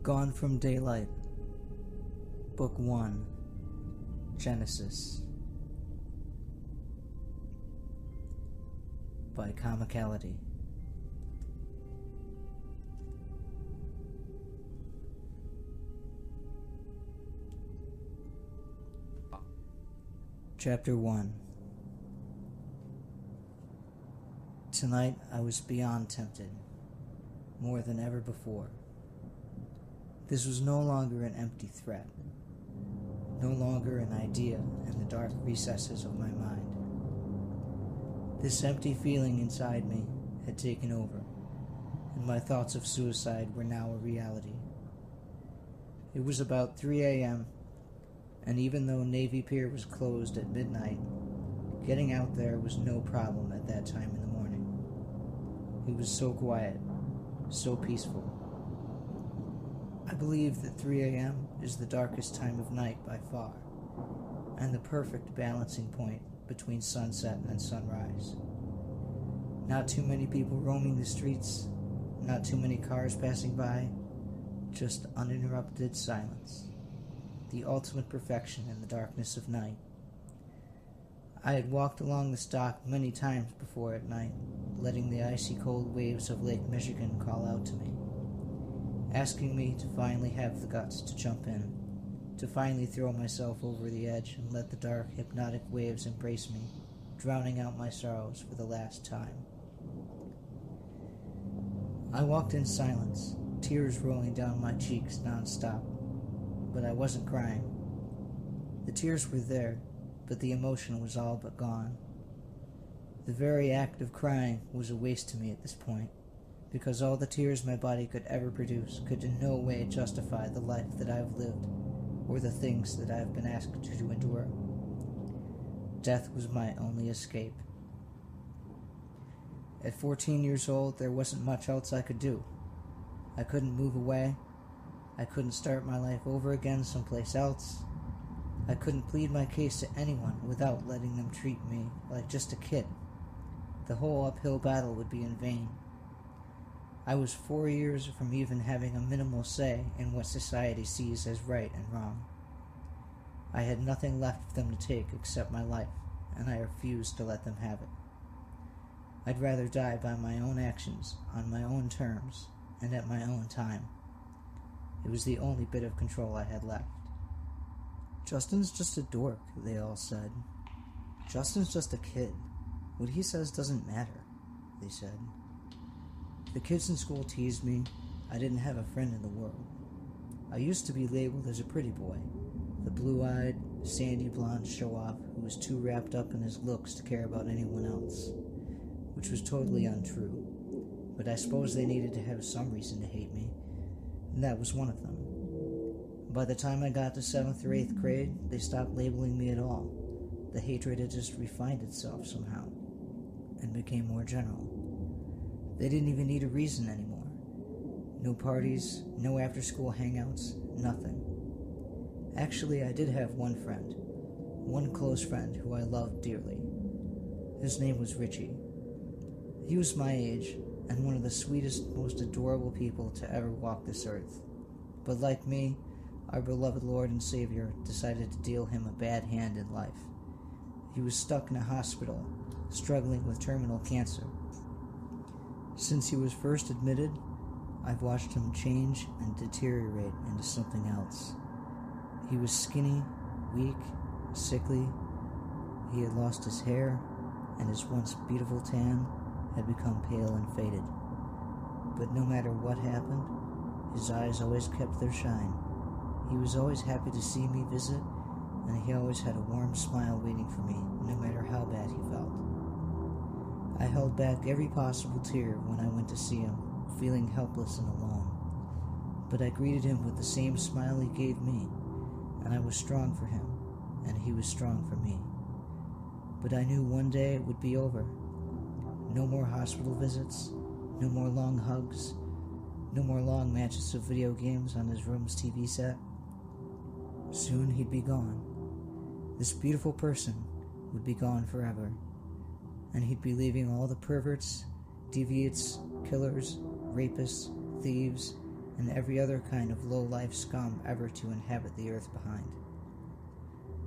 Gone from Daylight, Book 1, Genesis, by Comicality. Chapter 1. Tonight I was beyond tempted, more than ever before. This was no longer an empty threat, no longer an idea in the dark recesses of my mind. This empty feeling inside me had taken over, and my thoughts of suicide were now a reality. It was about 3 a.m., and even though Navy Pier was closed at midnight, getting out there was no problem at that time in the morning. It was so quiet, so peaceful. I believe that 3 a.m. is the darkest time of night by far, and the perfect balancing point between sunset and sunrise. Not too many people roaming the streets, not too many cars passing by, just uninterrupted silence. The ultimate perfection in the darkness of night. I had walked along this dock many times before at night, letting the icy cold waves of Lake Michigan call out to me, asking me to finally have the guts to jump in, to finally throw myself over the edge and let the dark, hypnotic waves embrace me, drowning out my sorrows for the last time. I walked in silence, tears rolling down my cheeks non-stop, but I wasn't crying. The tears were there, but the emotion was all but gone. The very act of crying was a waste to me at this point, because all the tears my body could ever produce could in no way justify the life that I have lived, or the things that I have been asked to endure. Death was my only escape. At 14 years old, there wasn't much else I could do. I couldn't move away. I couldn't start my life over again someplace else. I couldn't plead my case to anyone without letting them treat me like just a kid. The whole uphill battle would be in vain. I was 4 years from even having a minimal say in what society sees as right and wrong. I had nothing left for them to take except my life, and I refused to let them have it. I'd rather die by my own actions, on my own terms, and at my own time. It was the only bit of control I had left. Justin's just a dork, they all said. Justin's just a kid. What he says doesn't matter, they said. The kids in school teased me. I didn't have a friend in the world. I used to be labeled as a pretty boy, the blue-eyed, sandy blonde show-off who was too wrapped up in his looks to care about anyone else, which was totally untrue. But I suppose they needed to have some reason to hate me, and that was one of them. By the time I got to 7th or 8th grade, they stopped labeling me at all. The hatred had just refined itself somehow, and became more general. They didn't even need a reason anymore. No parties, no after-school hangouts, nothing. Actually, I did have one friend, one close friend who I loved dearly. His name was Richie. He was my age, and one of the sweetest, most adorable people to ever walk this earth. But like me, our beloved Lord and Savior decided to deal him a bad hand in life. He was stuck in a hospital, struggling with terminal cancer. Since he was first admitted, I've watched him change and deteriorate into something else. He was skinny, weak, sickly. He had lost his hair, and his once beautiful tan had become pale and faded. But no matter what happened, his eyes always kept their shine. He was always happy to see me visit, and he always had a warm smile waiting for me, no matter how bad he felt. I held back every possible tear when I went to see him, feeling helpless and alone. But I greeted him with the same smile he gave me, and I was strong for him, and he was strong for me. But I knew one day it would be over. No more hospital visits, no more long hugs, no more long matches of video games on his room's TV set. Soon he'd be gone. This beautiful person would be gone forever, and he'd be leaving all the perverts, deviates, killers, rapists, thieves, and every other kind of low-life scum ever to inhabit the earth behind.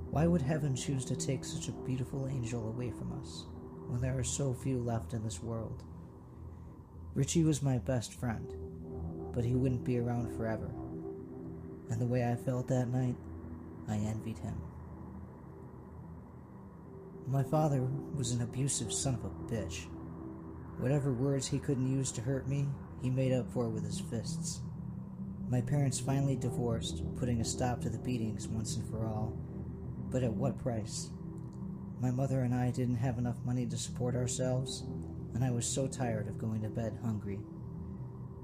Why would heaven choose to take such a beautiful angel away from us, when there are so few left in this world? Richie was my best friend, but he wouldn't be around forever, and the way I felt that night, I envied him. My father was an abusive son of a bitch. Whatever words he couldn't use to hurt me, he made up for with his fists. My parents finally divorced, putting a stop to the beatings once and for all. But at what price? My mother and I didn't have enough money to support ourselves, and I was so tired of going to bed hungry.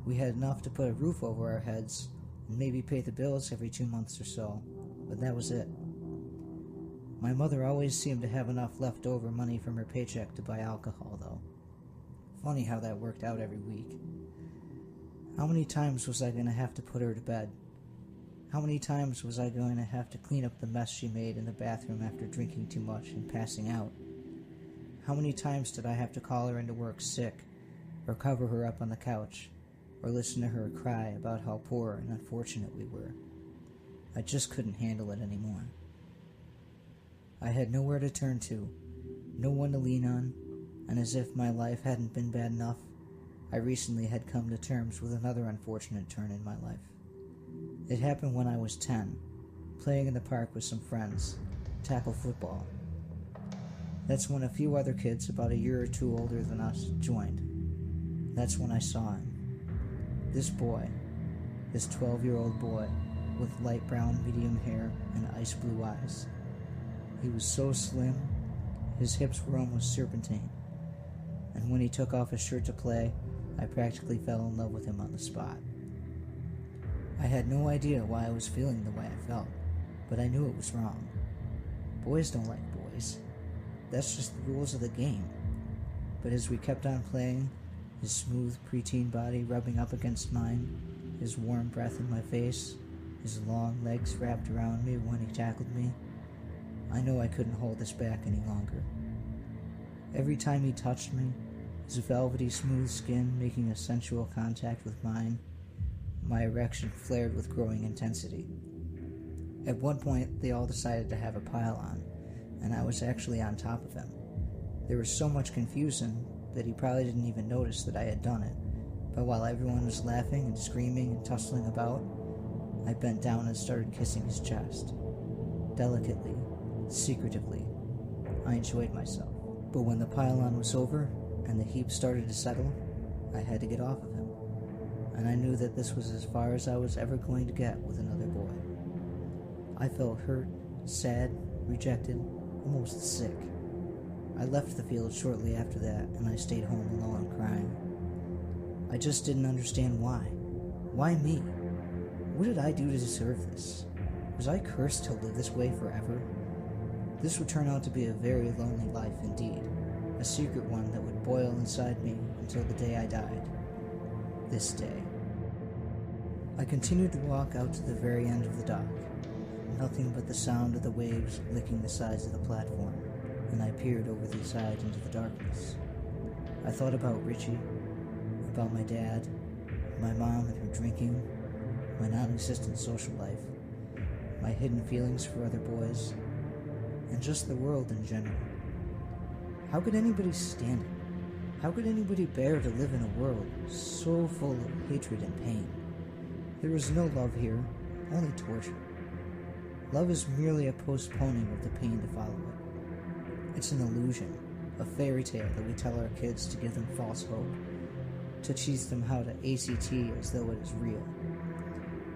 We had enough to put a roof over our heads and maybe pay the bills every 2 months or so, but that was it. My mother always seemed to have enough leftover money from her paycheck to buy alcohol, though. Funny how that worked out every week. How many times was I going to have to put her to bed? How many times was I going to have to clean up the mess she made in the bathroom after drinking too much and passing out? How many times did I have to call her into work sick, or cover her up on the couch, or listen to her cry about how poor and unfortunate we were? I just couldn't handle it anymore. I had nowhere to turn to, no one to lean on, and as if my life hadn't been bad enough, I recently had come to terms with another unfortunate turn in my life. It happened when I was 10, playing in the park with some friends, tackle football. That's when a few other kids about a year or two older than us joined. That's when I saw him. This boy, this 12-year-old boy with light brown medium hair and ice blue eyes. He was so slim, his hips were almost serpentine, and when he took off his shirt to play, I practically fell in love with him on the spot. I had no idea why I was feeling the way I felt, but I knew it was wrong. Boys don't like boys. That's just the rules of the game. But as we kept on playing, his smooth preteen body rubbing up against mine, his warm breath in my face, his long legs wrapped around me when he tackled me, I knew I couldn't hold this back any longer. Every time he touched me, his velvety smooth skin making a sensual contact with mine, my erection flared with growing intensity. At one point, they all decided to have a pile-on, and I was actually on top of him. There was so much confusion that he probably didn't even notice that I had done it, but while everyone was laughing and screaming and tussling about, I bent down and started kissing his chest. Delicately, secretively, I enjoyed myself. But when the pile-on was over and the heap started to settle, I had to get off of him, and I knew that this was as far as I was ever going to get with another boy. I felt hurt, sad, rejected, almost sick. I left the field shortly after that, and I stayed home alone crying. I just didn't understand why. Why me? What did I do to deserve this? Was I cursed to live this way forever? This would turn out to be a very lonely life indeed, a secret one that would boil inside me until the day I died. This day. I continued to walk out to the very end of the dock. Nothing but the sound of the waves licking the sides of the platform, and I peered over the side into the darkness. I thought about Richie, about my dad, my mom and her drinking, my non-existent social life, my hidden feelings for other boys, and just the world in general. How could anybody stand it? How could anybody bear to live in a world so full of hatred and pain? There was no love here, only torture. Love is merely a postponing of the pain to follow it. It's an illusion, a fairy tale that we tell our kids to give them false hope, to teach them how to ACT as though it is real.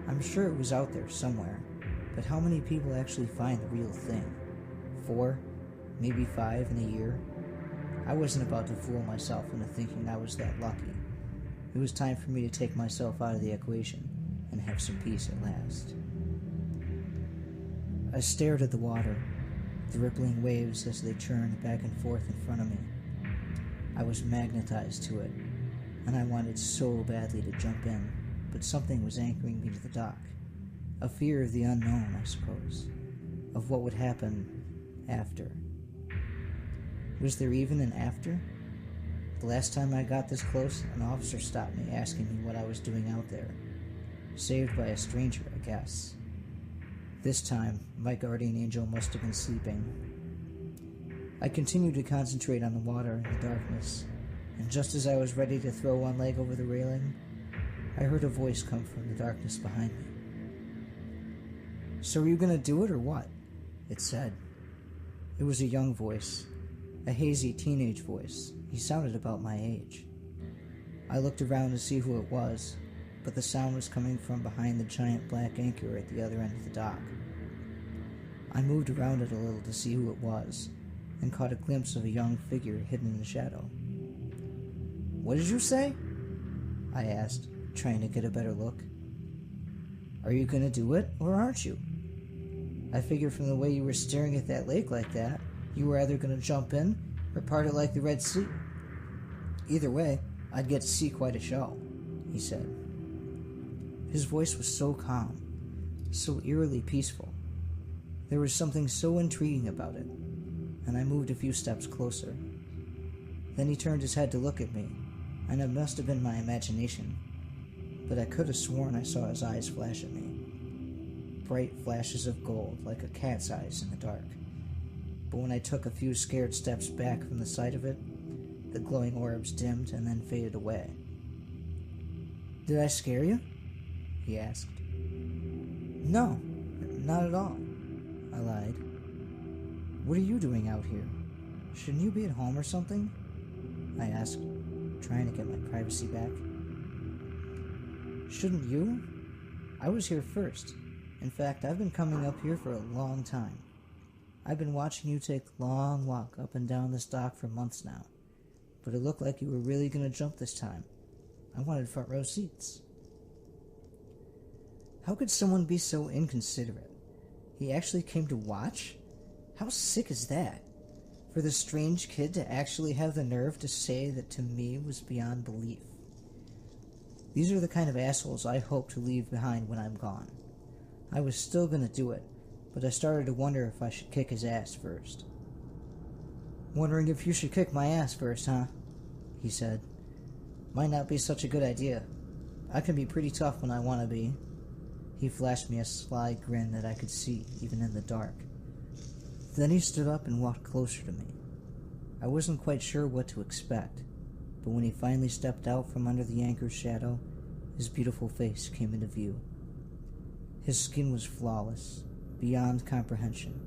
I'm sure it was out there somewhere, but how many people actually find the real thing? 4, maybe 5 in a year? I wasn't about to fool myself into thinking I was that lucky. It was time for me to take myself out of the equation and have some peace at last. I stared at the water, the rippling waves as they churned back and forth in front of me. I was magnetized to it, and I wanted so badly to jump in, but something was anchoring me to the dock. A fear of the unknown, I suppose, of what would happen after. Was there even an after? The last time I got this close, an officer stopped me asking me what I was doing out there. saved by a stranger, I guess. This time, my guardian angel must have been sleeping. I continued to concentrate on the water in the darkness, and just as I was ready to throw one leg over the railing, I heard a voice come from the darkness behind me. "So are you gonna do it or what?" it said. It was a young voice, a hazy teenage voice. He sounded about my age. I looked around to see who it was, but the sound was coming from behind the giant black anchor at the other end of the dock. I moved around it a little to see who it was, and caught a glimpse of a young figure hidden in the shadow. "What did you say?" I asked, trying to get a better look. "Are you going to do it, or aren't you? I figured from the way you were staring at that lake like that, you were either going to jump in or part it like the Red Sea. Either way, I'd get to see quite a show," he said. His voice was so calm, so eerily peaceful. There was something so intriguing about it, and I moved a few steps closer. Then he turned his head to look at me, and it must have been my imagination, but I could have sworn I saw his eyes flash at me. Bright flashes of gold, like a cat's eyes in the dark. But when I took a few scared steps back from the sight of it, the glowing orbs dimmed and then faded away. "Did I scare you?" he asked. "No, not at all," I lied. "What are you doing out here? Shouldn't you be at home or something?" I asked, trying to get my privacy back. "Shouldn't you? I was here first. In fact, I've been coming up here for a long time. I've been watching you take a long walk up and down this dock for months now, but it looked like you were really going to jump this time. I wanted front row seats." How could someone be so inconsiderate? He actually came to watch? How sick is that? For the strange kid to actually have the nerve to say that to me was beyond belief. These are the kind of assholes I hope to leave behind when I'm gone. I was still going to do it, but I started to wonder if I should kick his ass first. "Wondering if you should kick my ass first, huh?" he said. "Might not be such a good idea. I can be pretty tough when I want to be." He flashed me a sly grin that I could see even in the dark. Then he stood up and walked closer to me. I wasn't quite sure what to expect, but when he finally stepped out from under the anchor's shadow, his beautiful face came into view. His skin was flawless, beyond comprehension.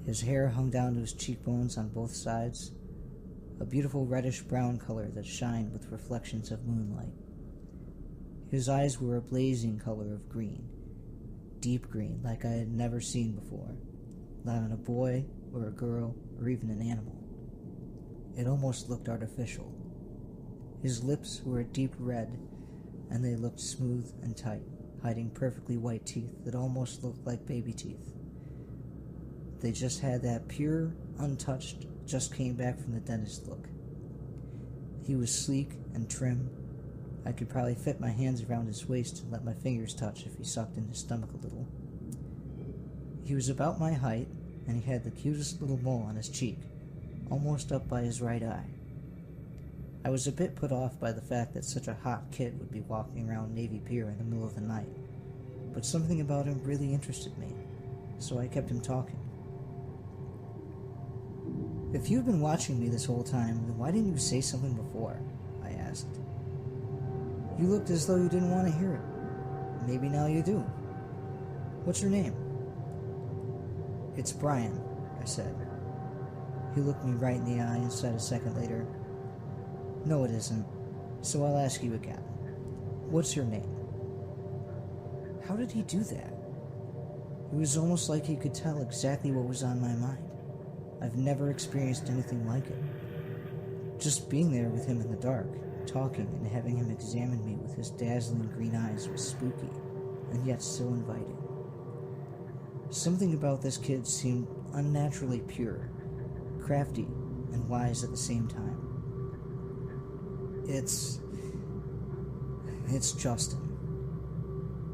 His hair hung down to his cheekbones on both sides, a beautiful reddish-brown color that shined with reflections of moonlight. His eyes were a blazing color of green, deep green like I had never seen before, not on a boy or a girl or even an animal. It almost looked artificial. His lips were a deep red, and they looked smooth and tight, hiding perfectly white teeth that almost looked like baby teeth. They just had that pure, untouched, just came back from the dentist look. He was sleek and trim. I could probably fit my hands around his waist and let my fingers touch if he sucked in his stomach a little. He was about my height, and he had the cutest little mole on his cheek, almost up by his right eye. I was a bit put off by the fact that such a hot kid would be walking around Navy Pier in the middle of the night, but something about him really interested me, so I kept him talking. "If you'd been watching me this whole time, then why didn't you say something before?" I asked. "You looked as though you didn't want to hear it. Maybe now you do. What's your name?" "It's Brian," I said. He looked me right in the eye and said a second later, "No, it isn't, so I'll ask you again. What's your name?" How did he do that? It was almost like he could tell exactly what was on my mind. I've never experienced anything like it. Just being there with him in the dark, talking and having him examine me with his dazzling green eyes was spooky, and yet so inviting. Something about this kid seemed unnaturally pure, crafty, and wise at the same time. It's Justin.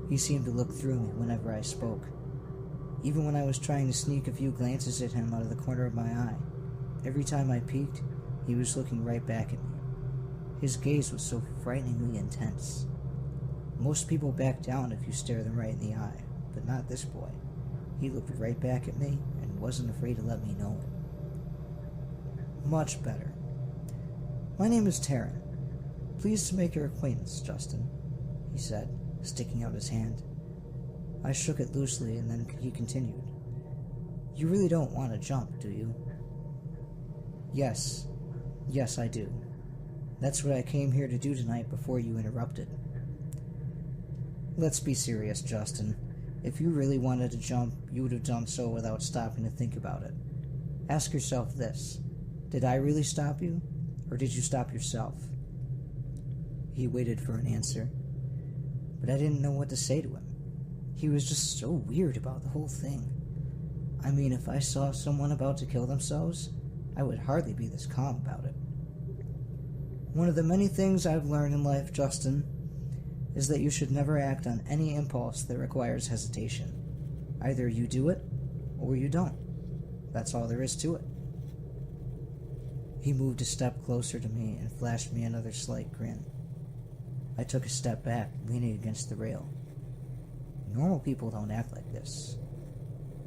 He seemed to look through me whenever I spoke. Even when I was trying to sneak a few glances at him out of the corner of my eye, every time I peeked, he was looking right back at me. His gaze was so frighteningly intense. Most people back down if you stare them right in the eye, but not this boy. He looked right back at me and wasn't afraid to let me know it. Much better. My name is Taran. Pleased to make your acquaintance, Justin, he said, sticking out his hand. I shook it loosely, and then he continued. You really don't want to jump, do you? Yes, I do. That's what I came here to do tonight before you interrupted. Let's be serious, Justin. If you really wanted to jump, you would have done so without stopping to think about it. Ask yourself this. Did I really stop you, or did you stop yourself? He waited for an answer, but I didn't know what to say to him. He was just so weird about the whole thing. I mean, if I saw someone about to kill themselves, I would hardly be this calm about it. One of the many things I've learned in life, Justin, is that you should never act on any impulse that requires hesitation. Either you do it, or you don't. That's all there is to it. He moved a step closer to me and flashed me another slight grin. I took a step back, leaning against the rail. Normal people don't act like this.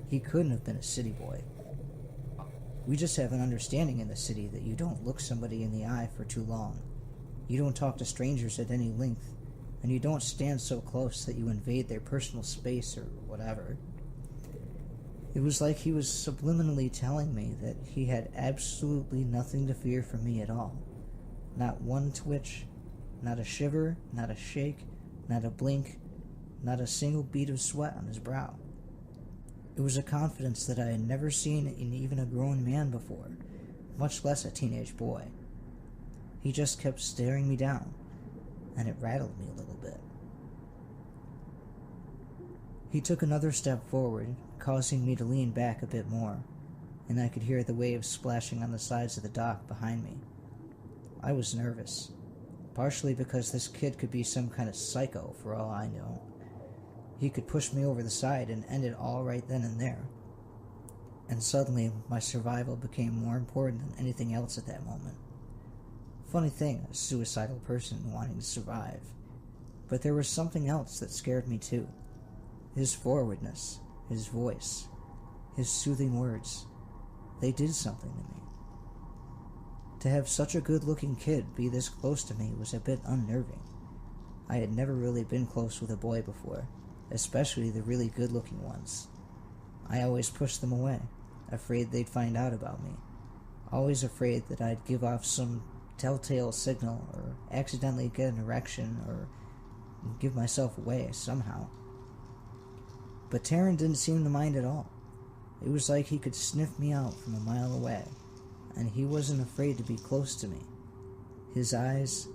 He couldn't have been a city boy. We just have an understanding in the city that you don't look somebody in the eye for too long. You don't talk to strangers at any length, and you don't stand so close that you invade their personal space or whatever. It was like he was subliminally telling me that he had absolutely nothing to fear from me at all. Not one twitch, not a shiver, not a shake, not a blink, not a single bead of sweat on his brow. It was a confidence that I had never seen in even a grown man before, much less a teenage boy. He just kept staring me down, and it rattled me a little bit. He took another step forward, causing me to lean back a bit more, and I could hear the waves splashing on the sides of the dock behind me. I was nervous, partially because this kid could be some kind of psycho for all I know. He could push me over the side and end it all right then and there. And suddenly, my survival became more important than anything else at that moment. Funny thing, a suicidal person wanting to survive. But there was something else that scared me too. His forwardness, his voice, his soothing words. They did something to me. To have such a good-looking kid be this close to me was a bit unnerving. I had never really been close with a boy before, especially the really good-looking ones. I always pushed them away, afraid they'd find out about me. Always afraid that I'd give off some telltale signal, or accidentally get an erection, or give myself away somehow. But Taran didn't seem to mind at all. It was like he could sniff me out from a mile away, and he wasn't afraid to be close to me. His eyes,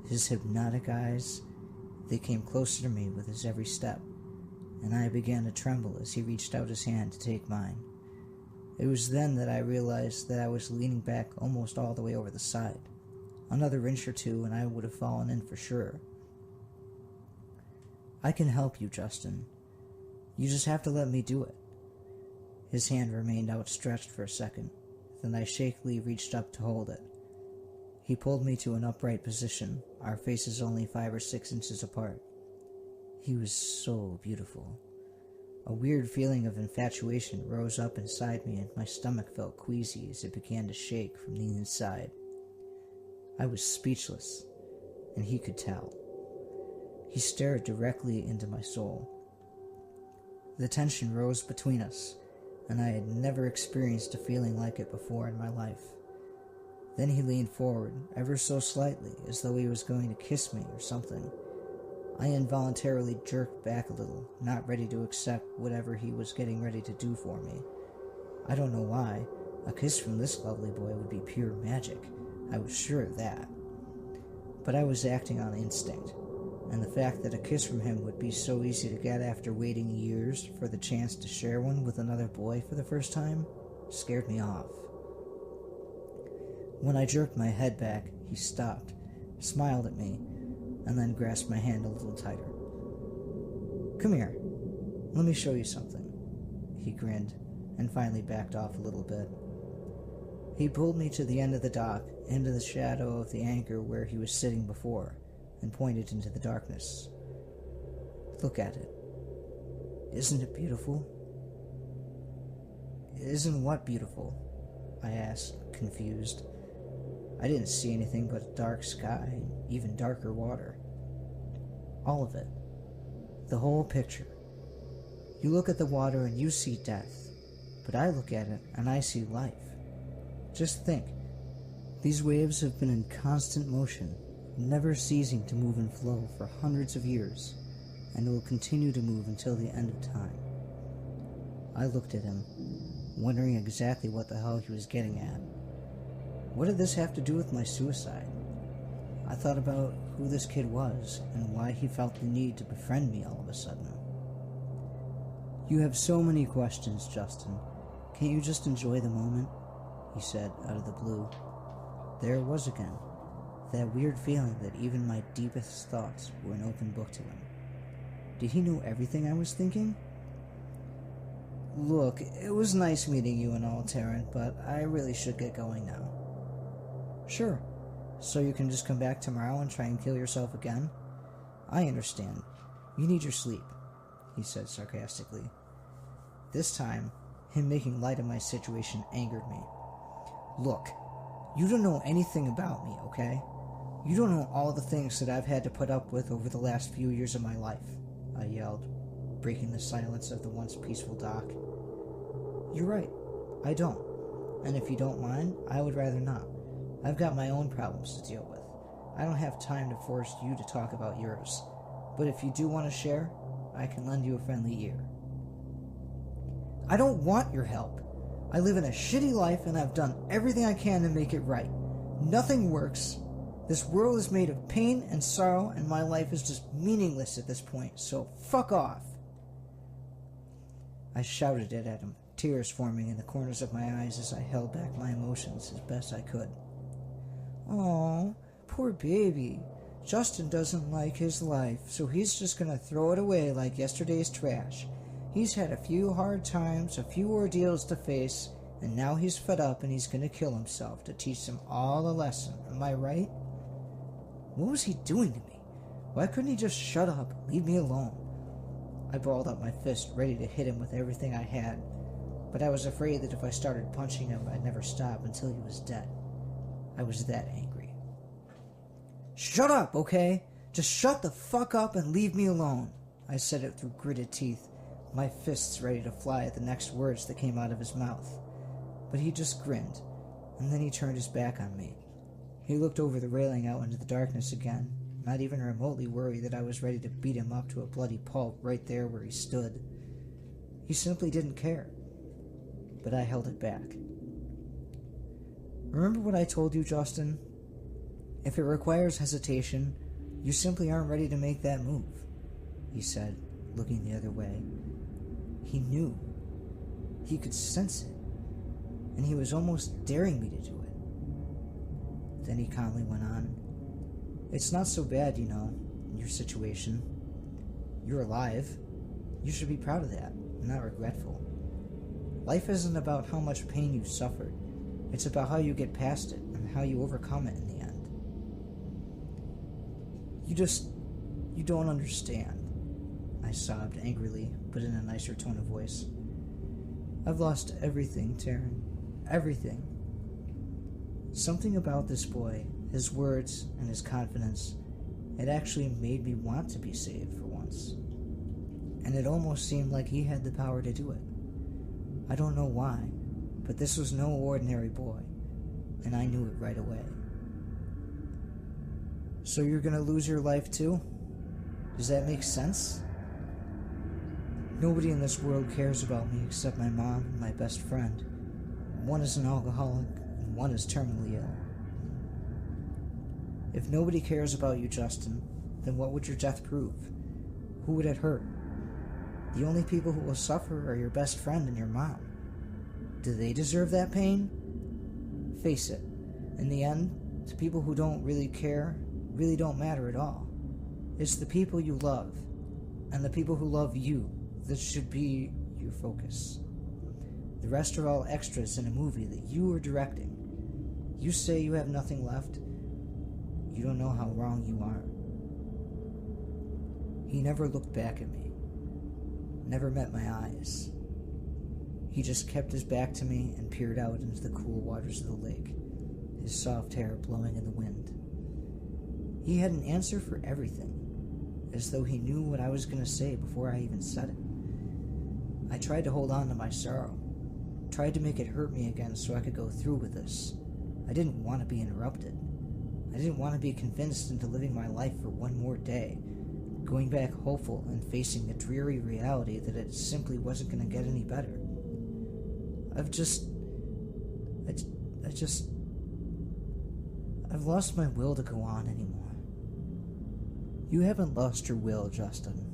his hypnotic eyes, they came closer to me with his every step, and I began to tremble as he reached out his hand to take mine. It was then that I realized that I was leaning back almost all the way over the side. Another inch or two and I would have fallen in for sure. I can help you, Justin. You just have to let me do it. His hand remained outstretched for a second, then I shakily reached up to hold it. He pulled me to an upright position, our faces only 5 or 6 inches apart. He was so beautiful. A weird feeling of infatuation rose up inside me, and my stomach felt queasy as it began to shake from the inside. I was speechless, and he could tell. He stared directly into my soul. The tension rose between us, and I had never experienced a feeling like it before in my life. Then he leaned forward, ever so slightly, as though he was going to kiss me or something. I involuntarily jerked back a little, not ready to accept whatever he was getting ready to do for me. I don't know why. A kiss from this lovely boy would be pure magic. I was sure of that. But I was acting on instinct, and the fact that a kiss from him would be so easy to get after waiting years for the chance to share one with another boy for the first time scared me off. When I jerked my head back, he stopped, smiled at me, and then grasped my hand a little tighter. "Come here. Let me show you something." He grinned, and finally backed off a little bit. He pulled me to the end of the dock, into the shadow of the anchor where he was sitting before, and pointed into the darkness. Look at it. Isn't it beautiful? Isn't what beautiful? I asked, confused. I didn't see anything but a dark sky and even darker water. All of it. The whole picture. You look at the water and you see death, but I look at it and I see life. Just think, these waves have been in constant motion, never ceasing to move and flow for hundreds of years, and will continue to move until the end of time. I looked at him, wondering exactly what the hell he was getting at. What did this have to do with my suicide? I thought about who this kid was and why he felt the need to befriend me all of a sudden. You have so many questions, Justin. Can't you just enjoy the moment? He said out of the blue. There it was again, that weird feeling that even my deepest thoughts were an open book to him. Did he know everything I was thinking? Look, it was nice meeting you and all, Taran, but I really should get going now. Sure. So you can just come back tomorrow and try and kill yourself again? I understand. You need your sleep, he said sarcastically. This time, him making light of my situation angered me. Look, you don't know anything about me, okay? You don't know all the things that I've had to put up with over the last few years of my life, I yelled, breaking the silence of the once peaceful dock. You're right, I don't. And if you don't mind, I would rather not. I've got my own problems to deal with. I don't have time to force you to talk about yours. But if you do want to share, I can lend you a friendly ear. I don't want your help. I live in a shitty life and I've done everything I can to make it right. Nothing works. This world is made of pain and sorrow and my life is just meaningless at this point, so fuck off. I shouted it at him, tears forming in the corners of my eyes as I held back my emotions as best I could. Aw, poor baby. Justin doesn't like his life, so he's just gonna throw it away like yesterday's trash. He's had a few hard times, a few ordeals to face, and now he's fed up and he's gonna kill himself to teach them all a lesson. Am I right? What was he doing to me? Why couldn't he just shut up and leave me alone? I balled up my fist, ready to hit him with everything I had, but I was afraid that if I started punching him, I'd never stop until he was dead. I was that angry. Shut up, okay? Just shut the fuck up and leave me alone. I said it through gritted teeth, my fists ready to fly at the next words that came out of his mouth. But he just grinned, and then he turned his back on me. He looked over the railing out into the darkness again, not even remotely worried that I was ready to beat him up to a bloody pulp right there where he stood. He simply didn't care. But I held it back. Remember what I told you, Justin? If it requires hesitation, you simply aren't ready to make that move, he said, looking the other way. He knew. He could sense it. And he was almost daring me to do it. Then he calmly went on. It's not so bad, you know, in your situation. You're alive. You should be proud of that, not regretful. Life isn't about how much pain you suffered. It's about how you get past it and how you overcome it in the end. You don't understand, I sobbed angrily, but in a nicer tone of voice. I've lost everything, Taran. Everything. Something about this boy, his words and his confidence, it actually made me want to be saved for once. And it almost seemed like he had the power to do it. I don't know why, but this was no ordinary boy, and I knew it right away. So you're gonna lose your life too? Does that make sense? Nobody in this world cares about me except my mom and my best friend. One is an alcoholic, and one is terminally ill. If nobody cares about you, Justin, then what would your death prove? Who would it hurt? The only people who will suffer are your best friend and your mom. Do they deserve that pain? Face it, in the end, the people who don't really care really don't matter at all. It's the people you love, and the people who love you, that should be your focus. The rest are all extras in a movie that you are directing. You say you have nothing left. You don't know how wrong you are. He never looked back at me, never met my eyes. He just kept his back to me and peered out into the cool waters of the lake, his soft hair blowing in the wind. He had an answer for everything, as though he knew what I was going to say before I even said it. I tried to hold on to my sorrow, tried to make it hurt me again so I could go through with this. I didn't want to be interrupted. I didn't want to be convinced into living my life for one more day, going back hopeful and facing the dreary reality that it simply wasn't going to get any better. I've lost my will to go on anymore. You haven't lost your will, Justin.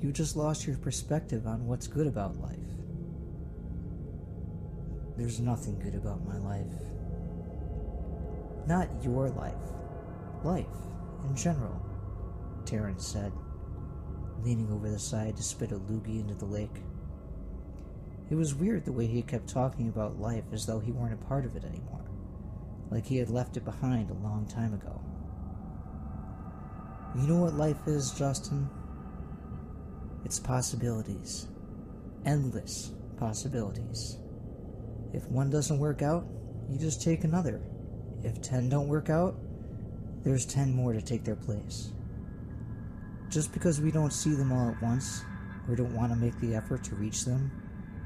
You just lost your perspective on what's good about life. There's nothing good about my life. Not your life. Life, in general, Taran said, leaning over the side to spit a loogie into the lake. It was weird the way he kept talking about life as though he weren't a part of it anymore, like he had left it behind a long time ago. You know what life is, Justin? It's possibilities. Endless possibilities. If one doesn't work out, you just take another. If 10 don't work out, there's 10 more to take their place. Just because we don't see them all at once, or don't want to make the effort to reach them,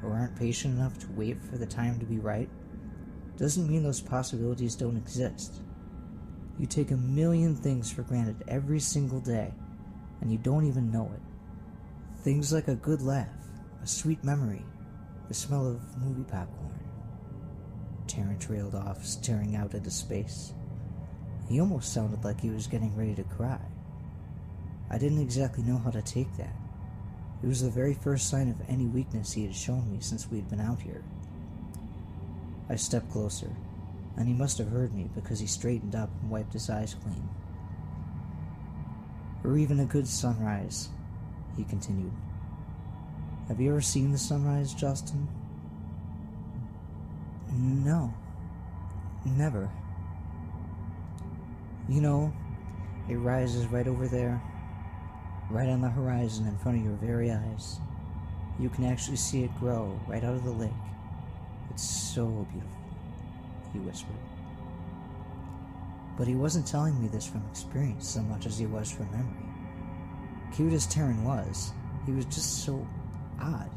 or aren't patient enough to wait for the time to be right, doesn't mean those possibilities don't exist. You take a million things for granted every single day, and you don't even know it. Things like a good laugh, a sweet memory, the smell of movie popcorn. Taran trailed off, staring out into space. He almost sounded like he was getting ready to cry. I didn't exactly know how to take that. It was the very first sign of any weakness he had shown me since we had been out here. I stepped closer, and he must have heard me because he straightened up and wiped his eyes clean. Or even a good sunrise, he continued. Have you ever seen the sunrise, Justin? No, never. You know, it rises right over there, right on the horizon in front of your very eyes. You can actually see it grow right out of the lake. It's so beautiful, he whispered. But he wasn't telling me this from experience so much as he was from memory. Cute as Taran was, he was just so odd.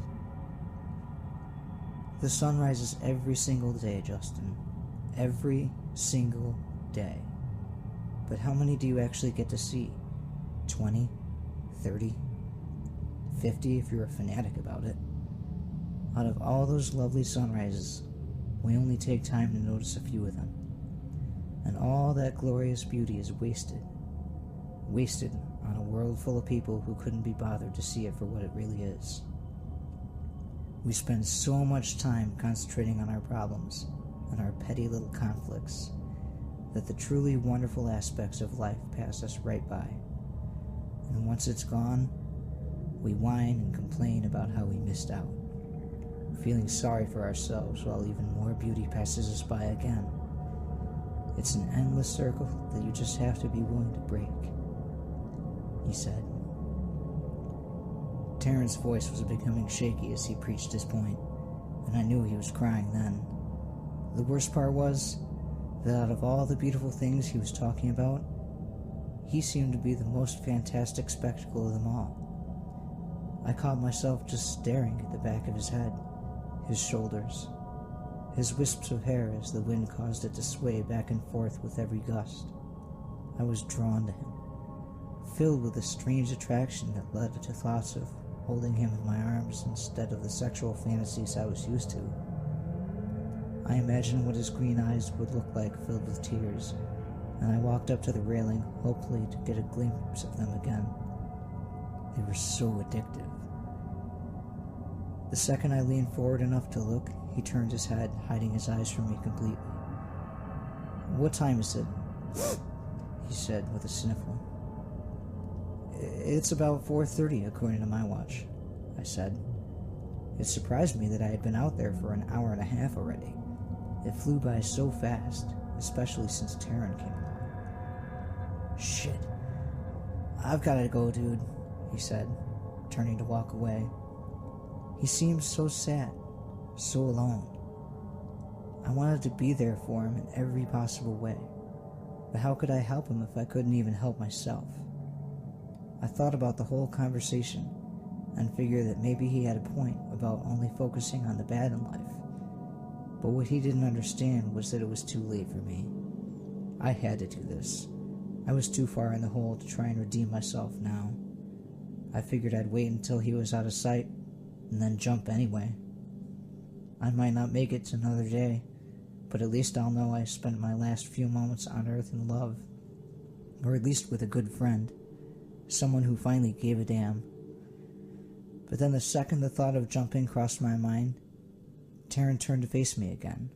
The sun rises every single day, Justin. Every single day. But how many do you actually get to see? 20? 30? 50 if you're a fanatic about it. Out of all those lovely sunrises, we only take time to notice a few of them. And all that glorious beauty is wasted. Wasted on a world full of people who couldn't be bothered to see it for what it really is. We spend so much time concentrating on our problems and our petty little conflicts that the truly wonderful aspects of life pass us right by. And once it's gone, we whine and complain about how we missed out, feeling sorry for ourselves while even more beauty passes us by again. It's an endless circle that you just have to be willing to break, he said. Taran's voice was becoming shaky as he preached his point, and I knew he was crying then. The worst part was that out of all the beautiful things he was talking about, he seemed to be the most fantastic spectacle of them all. I caught myself just staring at the back of his head, his shoulders, his wisps of hair as the wind caused it to sway back and forth with every gust. I was drawn to him, filled with a strange attraction that led to thoughts of holding him in my arms instead of the sexual fantasies I was used to. I imagined what his green eyes would look like filled with tears, and I walked up to the railing, hopefully to get a glimpse of them again. They were so addictive. The second I leaned forward enough to look, he turned his head, hiding his eyes from me completely. "What time is it?" he said with a sniffle. "It's about 4:30 according to my watch," I said. It surprised me that I had been out there for an hour and a half already. It flew by so fast, especially since Taran came along. "Shit. I've gotta go, dude. he said, turning to walk away. He seemed so sad, so alone. I wanted to be there for him in every possible way, but how could I help him if I couldn't even help myself? I thought about the whole conversation and figured that maybe he had a point about only focusing on the bad in life. But what he didn't understand was that it was too late for me. I had to do this. I was too far in the hole to try and redeem myself now. I figured I'd wait until he was out of sight and then jump anyway. I might not make it to another day, but at least I'll know I spent my last few moments on Earth in love, or at least with a good friend, someone who finally gave a damn. But then the second the thought of jumping crossed my mind, Taran turned to face me again,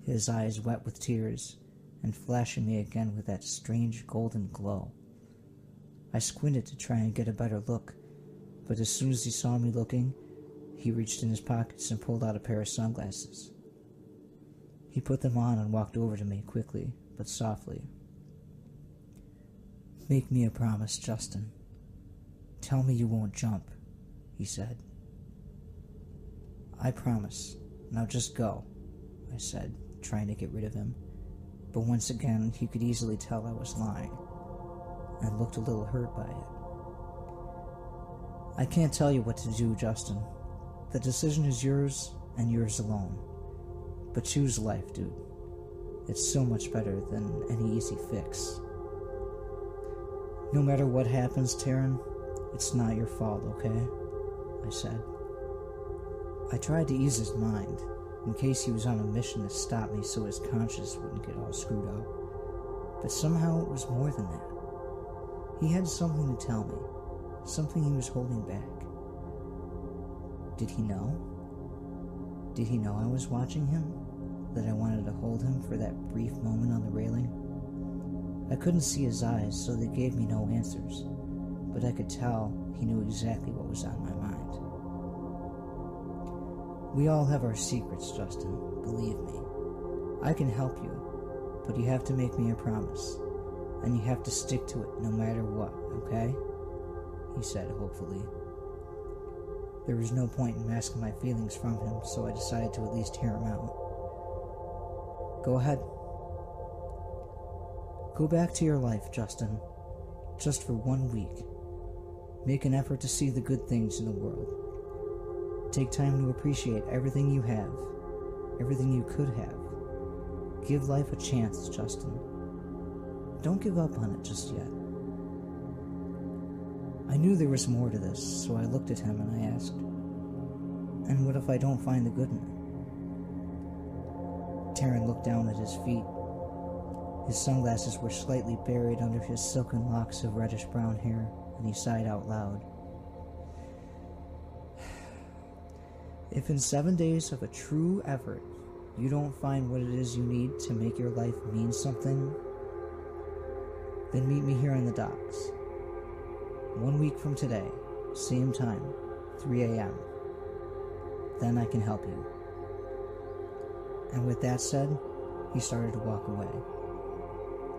his eyes wet with tears, and flashing me again with that strange golden glow. I squinted to try and get a better look, but as soon as he saw me looking, he reached in his pockets and pulled out a pair of sunglasses. He put them on and walked over to me quickly, but softly. "Make me a promise, Justin. Tell me you won't jump," he said. "I promise. Now just go," I said, trying to get rid of him. But once again, he could easily tell I was lying, and looked a little hurt by it. "I can't tell you what to do, Justin. The decision is yours, and yours alone. But choose life, dude. It's so much better than any easy fix. No matter what happens, Taran, it's not your fault, okay?" I said. I tried to ease his mind, in case he was on a mission to stop me so his conscience wouldn't get all screwed up. But somehow it was more than that. He had something to tell me, something he was holding back. Did he know? Did he know I was watching him? That I wanted to hold him for that brief moment on the railing? I couldn't see his eyes, so they gave me no answers, but I could tell he knew exactly what was on my mind. We all have our secrets, Justin, believe me. I can help you, but you have to make me a promise, and you have to stick to it no matter what, okay? He said hopefully. There was no point in masking my feelings from him, so I decided to at least hear him out. "Go ahead. Go back to your life, Justin, just for 1 week. Make an effort to see the good things in the world. Take time to appreciate everything you have, everything you could have. Give life a chance, Justin. Don't give up on it just yet." I knew there was more to this, so I looked at him and I asked, "And what if I don't find the good in it?" Taran looked down at his feet. His sunglasses were slightly buried under his silken locks of reddish-brown hair, and he sighed out loud. "If in 7 days of a true effort you don't find what it is you need to make your life mean something, then meet me here in the docks. 1 week from today, same time, 3 a.m. Then I can help you." And with that said, he started to walk away.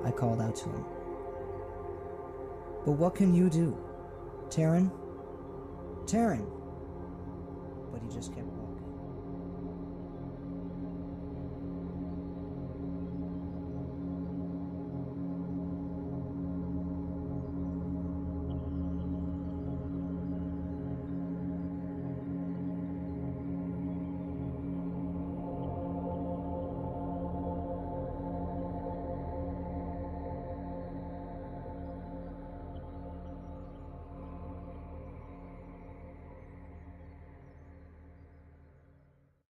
I called out to him. "But what can you do? Taran? Taran!" But he just kept